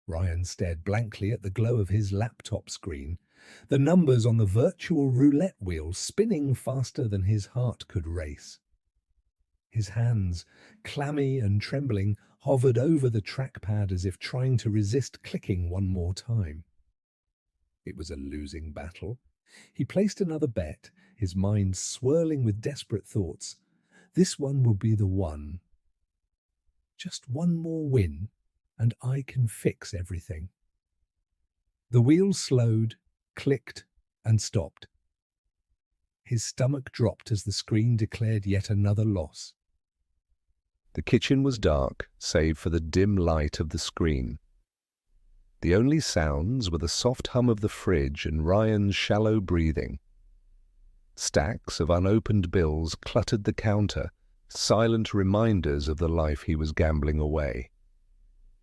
Ryan stared blankly at the glow of his laptop screen, the numbers on the virtual roulette wheel spinning faster than his heart could race. His hands, clammy and trembling, hovered over the trackpad as if trying to resist clicking one more time. It was a losing battle. He placed another bet, his mind swirling with desperate thoughts. This one will be the one. Just one more win, and I can fix everything. The wheel slowed, clicked, and stopped. His stomach dropped as the screen declared yet another loss. The kitchen was dark, save for the dim light of the screen. The only sounds were the soft hum of the fridge and Ryan's shallow breathing. Stacks of unopened bills cluttered the counter, silent reminders of the life he was gambling away.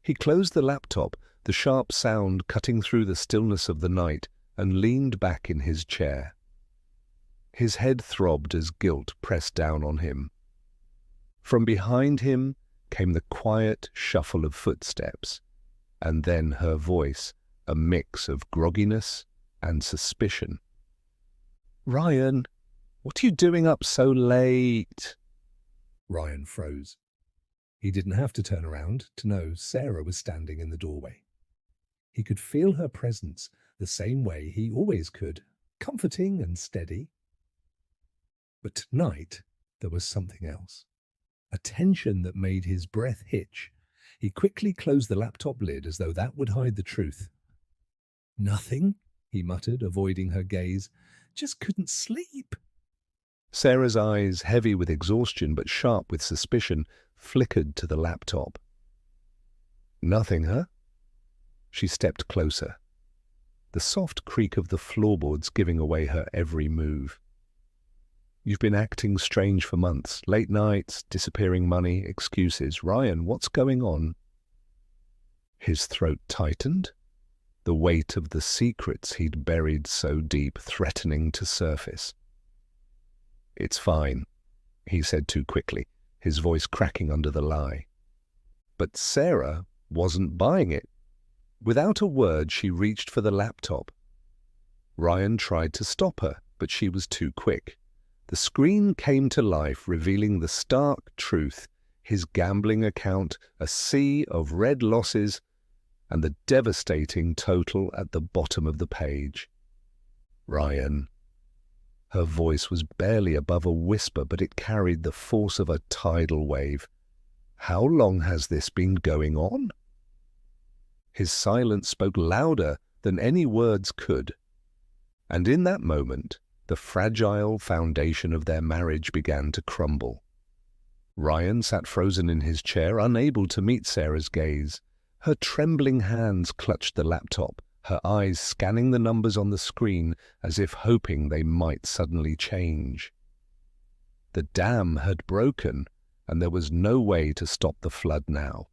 He closed the laptop, the sharp sound cutting through the stillness of the night, and leaned back in his chair. His head throbbed as guilt pressed down on him. From behind him came the quiet shuffle of footsteps, and then her voice, a mix of grogginess and suspicion. "Ryan, what are you doing up so late?" Ryan froze. He didn't have to turn around to know Sarah was standing in the doorway. He could feel her presence the same way he always could, comforting and steady. But tonight there was something else, a tension that made his breath hitch. He quickly closed the laptop lid as though that would hide the truth. "Nothing," he muttered, avoiding her gaze. "Just couldn't sleep." Sarah's eyes, heavy with exhaustion but sharp with suspicion, flickered to the laptop. "Nothing, huh?" She stepped closer, the soft creak of the floorboards giving away her every move. "You've been acting strange for months. Late nights, disappearing money, excuses. Ryan, what's going on?" His throat tightened, the weight of the secrets he'd buried so deep threatening to surface. "It's fine," he said too quickly, his voice cracking under the lie. But Sarah wasn't buying it. Without a word, she reached for the laptop. Ryan tried to stop her, but she was too quick. The screen came to life, revealing the stark truth, his gambling account, a sea of red losses, and the devastating total at the bottom of the page. "Ryan." Her voice was barely above a whisper, but it carried the force of a tidal wave. "How long has this been going on?" His silence spoke louder than any words could. And in that moment, the fragile foundation of their marriage began to crumble. Ryan sat frozen in his chair, unable to meet Sarah's gaze. Her trembling hands clutched the laptop, her eyes scanning the numbers on the screen as if hoping they might suddenly change. The dam had broken, and there was no way to stop the flood now.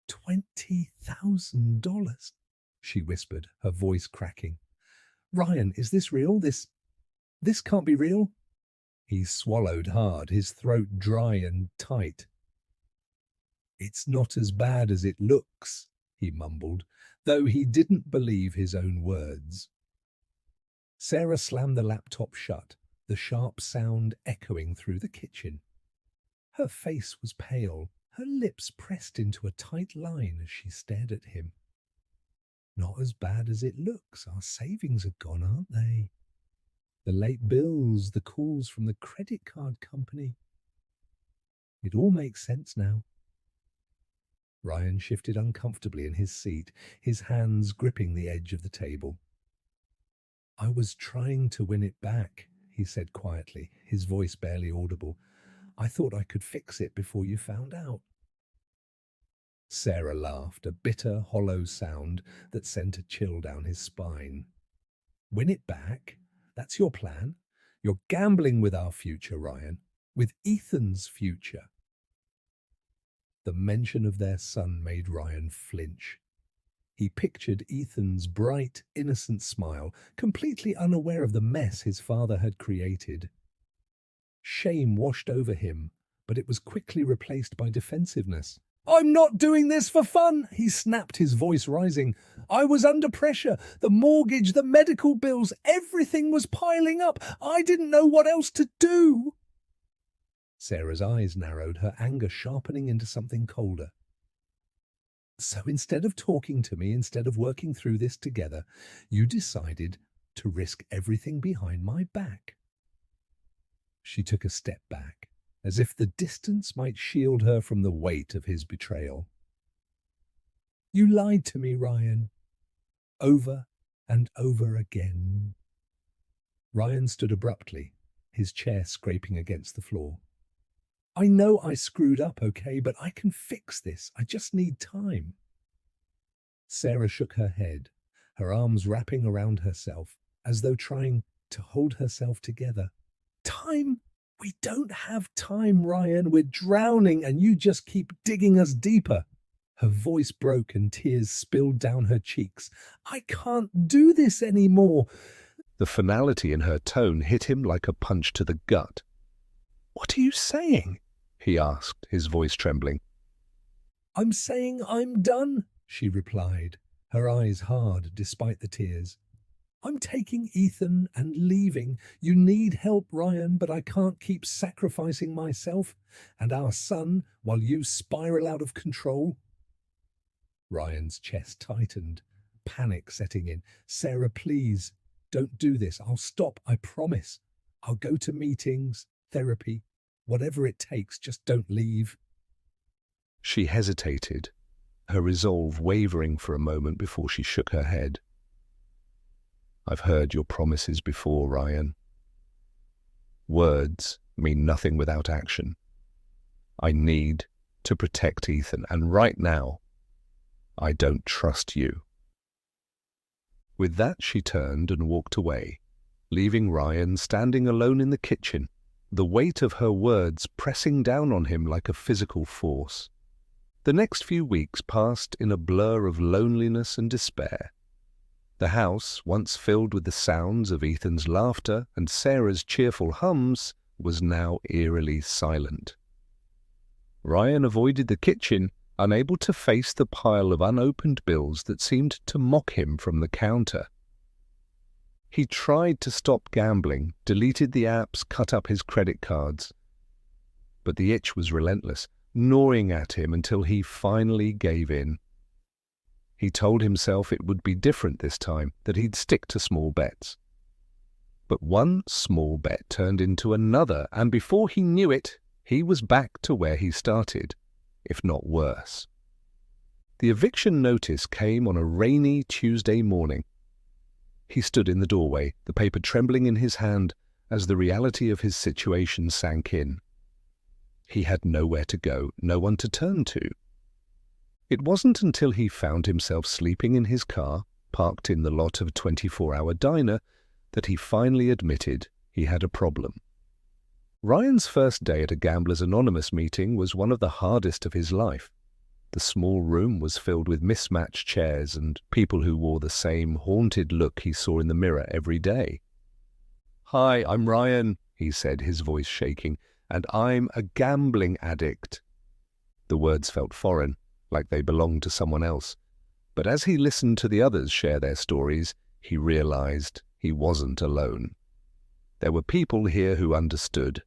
$20,000, she whispered, her voice cracking. "Ryan, is this real? This can't be real." He swallowed hard, his throat dry and tight. "It's not as bad as it looks," he mumbled, though he didn't believe his own words. Sarah slammed the laptop shut, the sharp sound echoing through the kitchen. Her face was pale, her lips pressed into a tight line as she stared at him. "Not as bad as it looks. Our savings are gone, aren't they? The late bills, the calls from the credit card company. It all makes sense now." Ryan shifted uncomfortably in his seat, his hands gripping the edge of the table. "I was trying to win it back," he said quietly, his voice barely audible. "I thought I could fix it before you found out." Sarah laughed, a bitter, hollow sound that sent a chill down his spine. "Win it back? That's your plan? You're gambling with our future, Ryan, with Ethan's future." The mention of their son made Ryan flinch. He pictured Ethan's bright, innocent smile, completely unaware of the mess his father had created. Shame washed over him, but it was quickly replaced by defensiveness. I'm not doing this for fun, he snapped, his voice rising. I was under pressure. The mortgage, the medical bills, everything was piling up. I didn't know what else to do. Sarah's eyes narrowed, her anger sharpening into something colder. So instead of talking to me, instead of working through this together, you decided to risk everything behind my back. She took a step back, as if the distance might shield her from the weight of his betrayal. You lied to me, Ryan. Over and over again. Ryan stood abruptly, his chair scraping against the floor. I know I screwed up, okay, but I can fix this. I just need time. Sarah shook her head, her arms wrapping around herself, as though trying to hold herself together. Time? We don't have time, Ryan. We're drowning and you just keep digging us deeper. Her voice broke and tears spilled down her cheeks. I can't do this anymore. The finality in her tone hit him like a punch to the gut. What are you saying? He asked, his voice trembling. I'm saying I'm done, she replied, her eyes hard despite the tears. I'm taking Ethan and leaving. You need help, Ryan, but I can't keep sacrificing myself and our son while you spiral out of control. Ryan's chest tightened, panic setting in. Sarah, please, don't do this. I'll stop, I promise. I'll go to meetings, therapy, whatever it takes, just don't leave. She hesitated, her resolve wavering for a moment before she shook her head. I've heard your promises before, Ryan. Words mean nothing without action. I need to protect Ethan, and right now, I don't trust you. With that, she turned and walked away, leaving Ryan standing alone in the kitchen, the weight of her words pressing down on him like a physical force. The next few weeks passed in a blur of loneliness and despair. The house, once filled with the sounds of Ethan's laughter and Sarah's cheerful hums, was now eerily silent. Ryan avoided the kitchen, unable to face the pile of unopened bills that seemed to mock him from the counter. He tried to stop gambling, deleted the apps, cut up his credit cards. But the itch was relentless, gnawing at him until he finally gave in. He told himself it would be different this time, that he'd stick to small bets. But one small bet turned into another, and before he knew it, he was back to where he started, if not worse. The eviction notice came on a rainy Tuesday morning. He stood in the doorway, the paper trembling in his hand as the reality of his situation sank in. He had nowhere to go, no one to turn to. It wasn't until he found himself sleeping in his car, parked in the lot of a 24-hour diner, that he finally admitted he had a problem. Ryan's first day at a Gamblers Anonymous meeting was one of the hardest of his life. The small room was filled with mismatched chairs and people who wore the same haunted look he saw in the mirror every day. "Hi, I'm Ryan," he said, his voice shaking, "and I'm a gambling addict." The words felt foreign, like they belonged to someone else. But as he listened to the others share their stories, he realized he wasn't alone. There were people here who understood,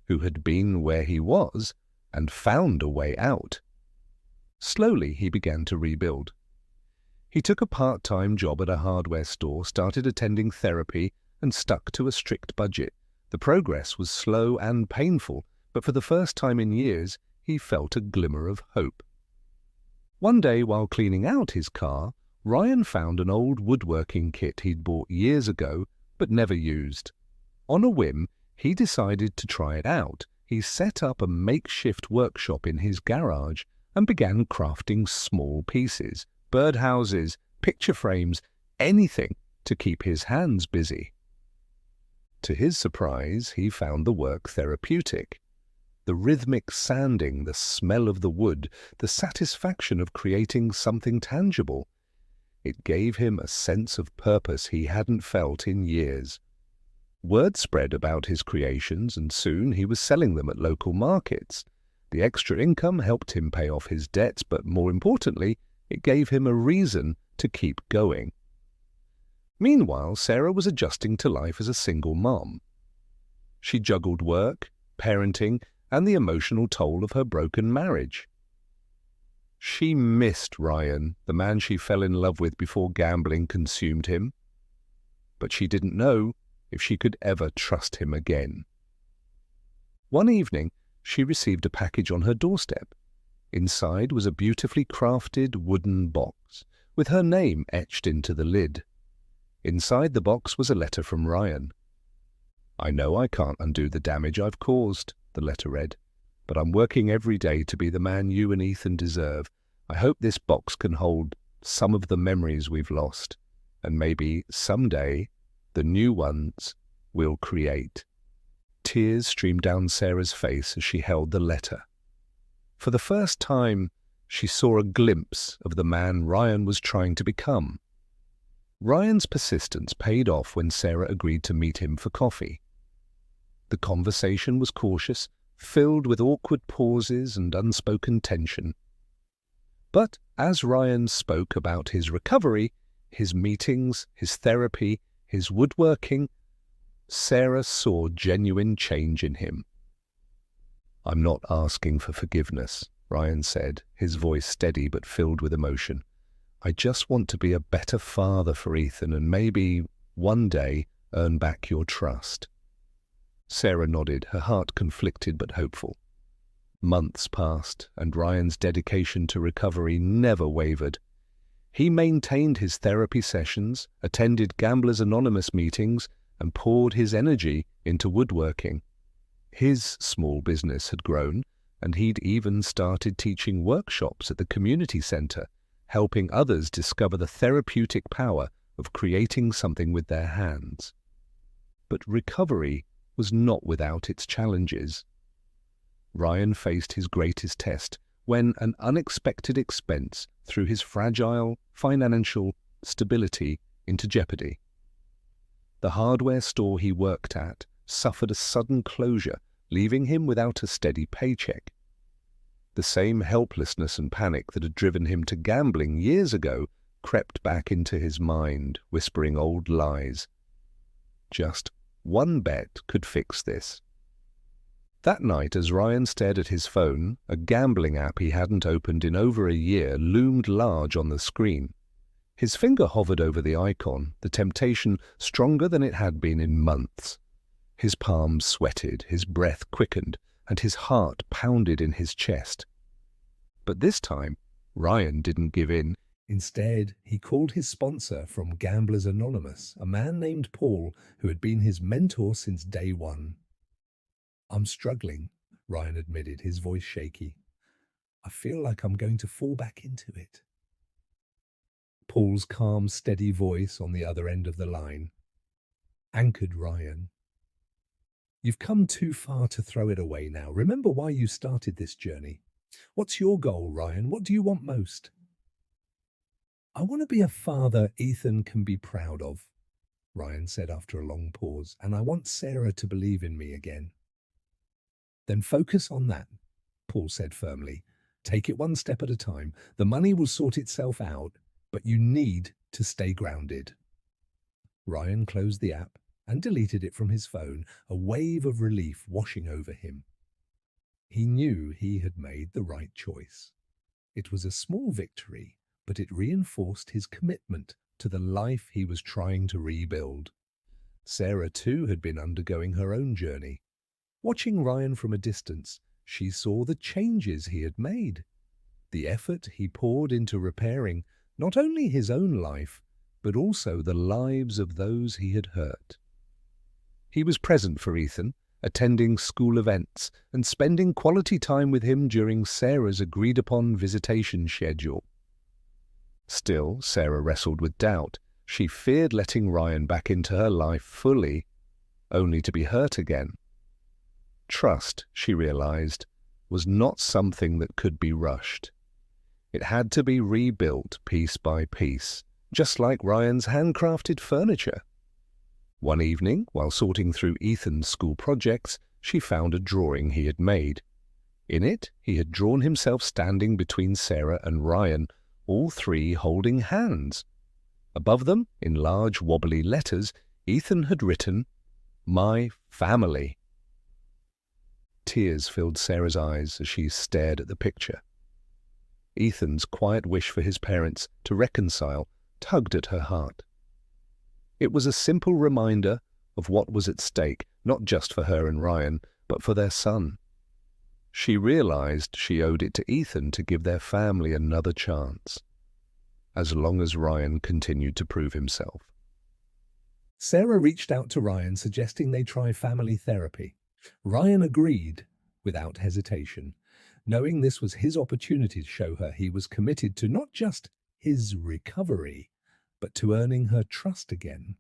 who had been where he was and found a way out. Slowly, he began to rebuild. He took a part-time job at a hardware store, started attending therapy, and stuck to a strict budget. The progress was slow and painful, but for the first time in years, he felt a glimmer of hope. One day, while cleaning out his car, Ryan found an old woodworking kit he'd bought years ago but never used. On a whim, he decided to try it out. He set up a makeshift workshop in his garage and began crafting small pieces, birdhouses, picture frames, anything to keep his hands busy. To his surprise, he found the work therapeutic. The rhythmic sanding, the smell of the wood, the satisfaction of creating something tangible. It gave him a sense of purpose he hadn't felt in years. Word spread about his creations, and soon he was selling them at local markets. The extra income helped him pay off his debts, but more importantly, it gave him a reason to keep going. Meanwhile, Sarah was adjusting to life as a single mom. She juggled work, parenting, and the emotional toll of her broken marriage. She missed Ryan, the man she fell in love with before gambling consumed him. But she didn't know if she could ever trust him again. One evening, she received a package on her doorstep. Inside was a beautifully crafted wooden box, with her name etched into the lid. Inside the box was a letter from Ryan. "I know I can't undo the damage I've caused," the letter read, "but I'm working every day to be the man you and Ethan deserve. I hope this box can hold some of the memories we've lost, and maybe someday the new ones we'll create." Tears streamed down Sarah's face as she held the letter. For the first time, she saw a glimpse of the man Ryan was trying to become. Ryan's persistence paid off when Sarah agreed to meet him for coffee. The conversation was cautious, filled with awkward pauses and unspoken tension. But as Ryan spoke about his recovery, his meetings, his therapy, his woodworking, Sarah saw genuine change in him. "I'm not asking for forgiveness," Ryan said, his voice steady but filled with emotion. "I just want to be a better father for Ethan and maybe, one day, earn back your trust." Sarah nodded, her heart conflicted but hopeful. Months passed, and Ryan's dedication to recovery never wavered. He maintained his therapy sessions, attended Gamblers Anonymous meetings, and poured his energy into woodworking. His small business had grown, and he'd even started teaching workshops at the community center, helping others discover the therapeutic power of creating something with their hands. But recovery was not without its challenges. Ryan faced his greatest test when an unexpected expense threw his fragile financial stability into jeopardy. The hardware store he worked at suffered a sudden closure, leaving him without a steady paycheck. The same helplessness and panic that had driven him to gambling years ago crept back into his mind, whispering old lies. Just one bet could fix this. That night, as Ryan stared at his phone, a gambling app he hadn't opened in over a year loomed large on the screen. His finger hovered over the icon, the temptation stronger than it had been in months. His palms sweated, his breath quickened, and his heart pounded in his chest. But this time, Ryan didn't give in. Instead, he called his sponsor from Gamblers Anonymous, a man named Paul, who had been his mentor since day one. "I'm struggling," Ryan admitted, his voice shaky. "I feel like I'm going to fall back into it." Paul's calm, steady voice on the other end of the line anchored Ryan. "You've come too far to throw it away now. Remember why you started this journey. What's your goal, Ryan? What do you want most?" "I want to be a father Ethan can be proud of," Ryan said after a long pause, "and I want Sarah to believe in me again." "Then focus on that," Paul said firmly. "Take it one step at a time. The money will sort itself out, but you need to stay grounded." Ryan closed the app and deleted it from his phone, a wave of relief washing over him. He knew he had made the right choice. It was a small victory, but it reinforced his commitment to the life he was trying to rebuild. Sarah, too, had been undergoing her own journey. Watching Ryan from a distance, she saw the changes he had made, the effort he poured into repairing not only his own life, but also the lives of those he had hurt. He was present for Ethan, attending school events and spending quality time with him during Sarah's agreed-upon visitation schedule. Still, Sarah wrestled with doubt. She feared letting Ryan back into her life fully, only to be hurt again. Trust, she realized, was not something that could be rushed. It had to be rebuilt piece by piece, just like Ryan's handcrafted furniture. One evening, while sorting through Ethan's school projects, she found a drawing he had made. In it, he had drawn himself standing between Sarah and Ryan, all three holding hands. Above them, in large wobbly letters, Ethan had written, "My family." Tears filled Sarah's eyes as she stared at the picture. Ethan's quiet wish for his parents to reconcile tugged at her heart. It was a simple reminder of what was at stake, not just for her and Ryan, but for their son. She realized she owed it to Ethan to give their family another chance, as long as Ryan continued to prove himself. Sarah reached out to Ryan, suggesting they try family therapy. Ryan agreed without hesitation, knowing this was his opportunity to show her he was committed to not just his recovery, but to earning her trust again.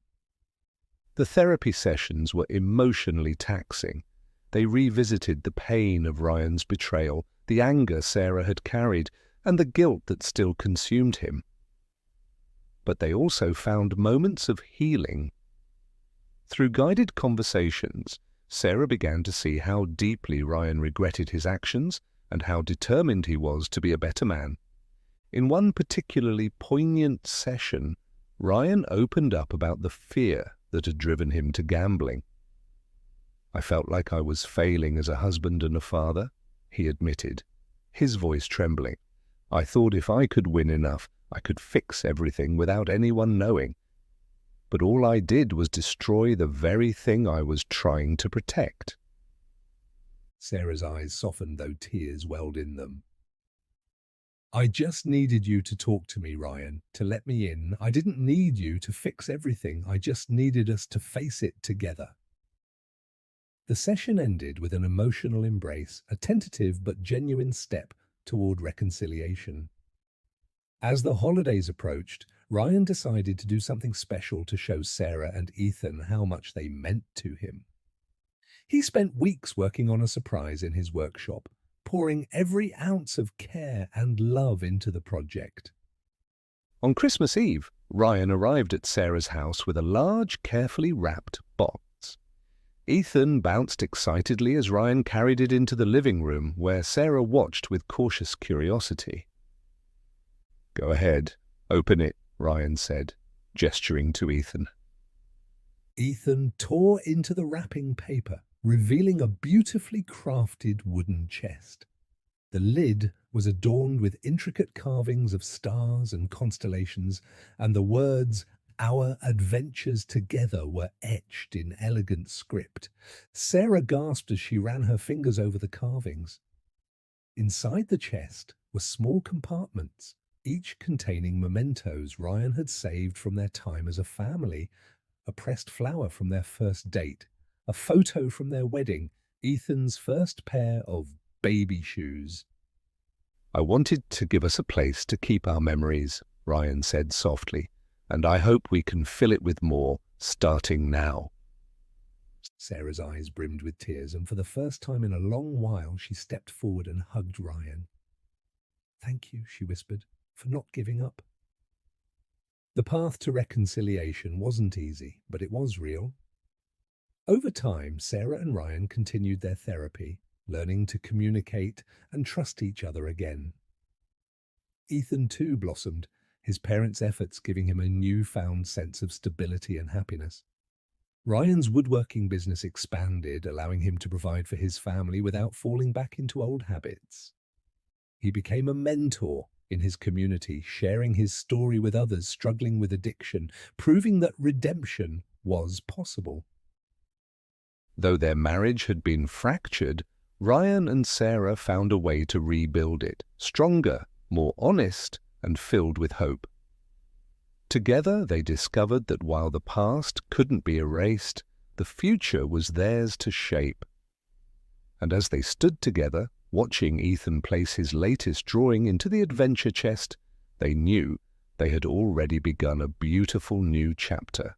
The therapy sessions were emotionally taxing. They revisited the pain of Ryan's betrayal, the anger Sarah had carried, and the guilt that still consumed him. But they also found moments of healing. Through guided conversations, Sarah began to see how deeply Ryan regretted his actions and how determined he was to be a better man. In one particularly poignant session, Ryan opened up about the fear that had driven him to gambling. "I felt like I was failing as a husband and a father," he admitted, his voice trembling. "I thought if I could win enough, I could fix everything without anyone knowing. But all I did was destroy the very thing I was trying to protect." Sarah's eyes softened, though tears welled in them. "I just needed you to talk to me, Ryan, to let me in. I didn't need you to fix everything. I just needed us to face it together." The session ended with an emotional embrace, a tentative but genuine step toward reconciliation. As the holidays approached, Ryan decided to do something special to show Sarah and Ethan how much they meant to him. He spent weeks working on a surprise in his workshop, pouring every ounce of care and love into the project. On Christmas Eve, Ryan arrived at Sarah's house with a large, carefully wrapped box. Ethan bounced excitedly as Ryan carried it into the living room, where Sarah watched with cautious curiosity. "Go ahead, open it," Ryan said, gesturing to Ethan. Ethan tore into the wrapping paper, revealing a beautifully crafted wooden chest. The lid was adorned with intricate carvings of stars and constellations, and the words "Our adventures together" were etched in elegant script. Sarah gasped as she ran her fingers over the carvings. Inside the chest were small compartments, each containing mementos Ryan had saved from their time as a family: a pressed flower from their first date, a photo from their wedding, Ethan's first pair of baby shoes. "I wanted to give us a place to keep our memories," Ryan said softly, "and I hope we can fill it with more, starting now." Sarah's eyes brimmed with tears, and for the first time in a long while she stepped forward and hugged Ryan. "Thank you," she whispered, "for not giving up." The path to reconciliation wasn't easy, but it was real. Over time, Sarah and Ryan continued their therapy, learning to communicate and trust each other again. Ethan too blossomed, his parents' efforts giving him a newfound sense of stability and happiness. Ryan's woodworking business expanded, allowing him to provide for his family without falling back into old habits. He became a mentor in his community, sharing his story with others struggling with addiction, proving that redemption was possible. Though their marriage had been fractured, Ryan and Sarah found a way to rebuild it, stronger, more honest, and filled with hope. Together they discovered that while the past couldn't be erased, the future was theirs to shape. And as they stood together, watching Ethan place his latest drawing into the adventure chest, they knew they had already begun a beautiful new chapter.